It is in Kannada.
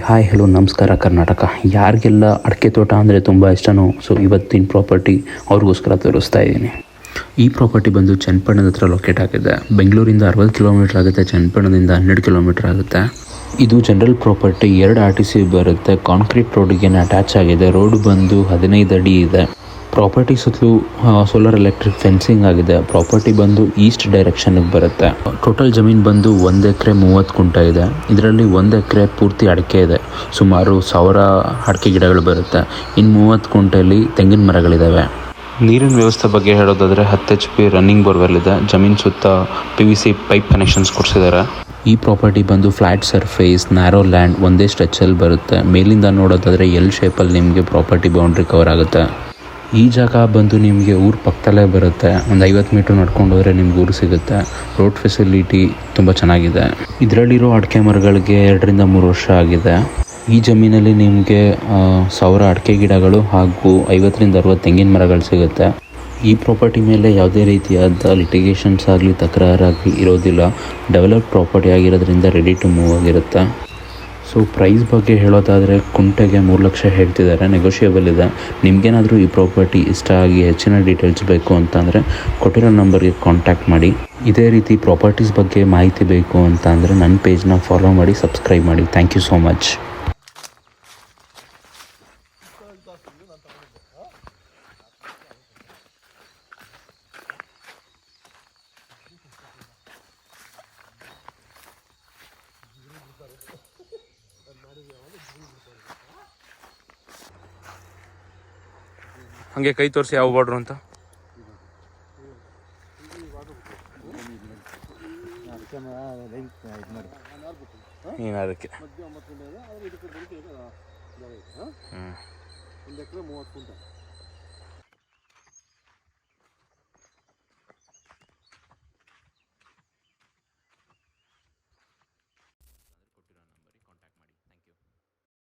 ಹಾಯ್ ಹಲೋ ನಮಸ್ಕಾರ ಕರ್ನಾಟಕ. ಯಾರಿಗೆಲ್ಲ ಅಡಿಕೆ ತೋಟ ಅಂದರೆ ತುಂಬ ಇಷ್ಟನೋ, ಸೊ ಇವತ್ತಿನ ಪ್ರಾಪರ್ಟಿ ಅವ್ರಿಗೋಸ್ಕರ ತೋರಿಸ್ತಾ ಇದ್ದೀನಿ. ಈ ಪ್ರಾಪರ್ಟಿ ಬಂದು ಚನ್ನಪಟ್ಟಣದ ಹತ್ರ ಲೊಕೇಟ್ ಆಗಿದೆ. ಬೆಂಗಳೂರಿಂದ 60 ಕಿಲೋಮೀಟರ್ ಆಗುತ್ತೆ, ಚನ್ನಪಟ್ಟಣದಿಂದ 12 ಕಿಲೋಮೀಟರ್ ಆಗುತ್ತೆ. ಇದು ಜನರಲ್ ಪ್ರಾಪರ್ಟಿ. 2 RTC ಬರುತ್ತೆ. ಕಾಂಕ್ರೀಟ್ ರೋಡಿಗೆ ಅಟ್ಯಾಚ್ ಆಗಿದೆ. ರೋಡ್ ಬಂದು 15 ಅಡಿ ಇದೆ. ಪ್ರಾಪರ್ಟಿ ಸುತ್ತಲೂ ಸೋಲಾರ್ ಎಲೆಕ್ಟ್ರಿಕ್ ಫೆನ್ಸಿಂಗ್ ಆಗಿದೆ. ಪ್ರಾಪರ್ಟಿ ಬಂದು ಈಸ್ಟ್ ಡೈರೆಕ್ಷನ್ಗೆ ಬರುತ್ತೆ. ಟೋಟಲ್ ಜಮೀನು ಬಂದು 1 ಎಕರೆ 30 ಗುಂಟೆ ಇದೆ. ಇದರಲ್ಲಿ 1 ಎಕರೆ ಪೂರ್ತಿ ಅಡಿಕೆ ಇದೆ. ಸುಮಾರು 1000 ಅಡಿಕೆ ಗಿಡಗಳು ಬರುತ್ತೆ. ಇನ್ನು 30 ಗುಂಟೆಯಲ್ಲಿ ತೆಂಗಿನ ಮರಗಳಿದ್ದಾವೆ. ನೀರಿನ ವ್ಯವಸ್ಥೆ ಬಗ್ಗೆ ಹೇಳೋದಾದರೆ 10 HP ರನ್ನಿಂಗ್ ಬೋರ್ವೆಲ್ ಇದೆ. ಜಮೀನು ಸುತ್ತ PVC ಪೈಪ್ ಕನೆಕ್ಷನ್ಸ್ ಕೊಡಿಸಿದ್ದಾರೆ. ಈ ಪ್ರಾಪರ್ಟಿ ಬಂದು ಫ್ಲ್ಯಾಟ್ ಸರ್ಫೇಸ್, ನ್ಯಾರೋ ಲ್ಯಾಂಡ್, ಒಂದೇ ಸ್ಟ್ರೆಚಲ್ಲಿ ಬರುತ್ತೆ. ಮೇಲಿಂದ ನೋಡೋದಾದರೆ ಎಲ್ ಶೇಪಲ್ಲಿ ನಿಮಗೆ ಪ್ರಾಪರ್ಟಿ ಬೌಂಡ್ರಿ ಕವರ್ ಆಗುತ್ತೆ. ಈ ಜಾಗ ಬಂದು ನಿಮಗೆ ಊರು ಪಕ್ಕದಲ್ಲೇ ಬರುತ್ತೆ. ಒಂದು 50 ಮೀಟ್ರ್ ನಡ್ಕೊಂಡು ಹೋದರೆ ನಿಮ್ಗೆ ಊರು ಸಿಗುತ್ತೆ. ರೋಡ್ ಫೆಸಿಲಿಟಿ ತುಂಬ ಚೆನ್ನಾಗಿದೆ. ಇದರಲ್ಲಿರೋ ಅಡಿಕೆ ಮರಗಳಿಗೆ 2 ರಿಂದ 3 ವರ್ಷ ಆಗಿದೆ. ಈ ಜಮೀನಲ್ಲಿ ನಿಮಗೆ 1000 ಅಡಿಕೆ ಗಿಡಗಳು ಹಾಗೂ 50 ರಿಂದ 60 ತೆಂಗಿನ ಮರಗಳು ಸಿಗುತ್ತೆ. ಈ ಪ್ರಾಪರ್ಟಿ ಮೇಲೆ ಯಾವುದೇ ರೀತಿಯಾದ ಲಿಟಿಗೇಷನ್ಸ್ ಆಗಲಿ ತಕರಾರಾಗಲಿ ಇರೋದಿಲ್ಲ. ಡೆವಲಪ್ ಪ್ರಾಪರ್ಟಿ ಆಗಿರೋದ್ರಿಂದ ರೆಡಿ ಟು ಮೂವ್ ಆಗಿರುತ್ತೆ. ಸೊ ಪ್ರೈಸ್ ಬಗ್ಗೆ ಹೇಳೋದಾದರೆ ಕುಂಟೆಗೆ 3 ಲಕ್ಷ ಹೇಳ್ತಿದ್ದಾರೆ. ನೆಗೋಷಿಯಬಲ್ ಇದೆ. ನಿಮಗೇನಾದರೂ ಈ ಪ್ರಾಪರ್ಟಿ ಇಷ್ಟ ಆಗಿ ಹೆಚ್ಚಿನ ಡೀಟೇಲ್ಸ್ ಬೇಕು ಅಂತಂದರೆ ಕೊಟ್ಟಿರೋ ನಂಬರ್ಗೆ ಕಾಂಟ್ಯಾಕ್ಟ್ ಮಾಡಿ. ಇದೇ ರೀತಿ ಪ್ರಾಪರ್ಟೀಸ್ ಬಗ್ಗೆ ಮಾಹಿತಿ ಬೇಕು ಅಂತ ಅಂದರೆ ನನ್ನ ಪೇಜ್ನ ಫಾಲೋ ಮಾಡಿ, ಸಬ್ಸ್ಕ್ರೈಬ್ ಮಾಡಿ. Thank you so much. ಹಂಗೆ ಕೈ ತೋರಿಸಿ ಯಾವ ಬಾರ್ಡ್ರು ಅಂತ. ನೀನು ಅದಕ್ಕೆ 1 ಎಕರೆ 30 ಗುಂಟೆ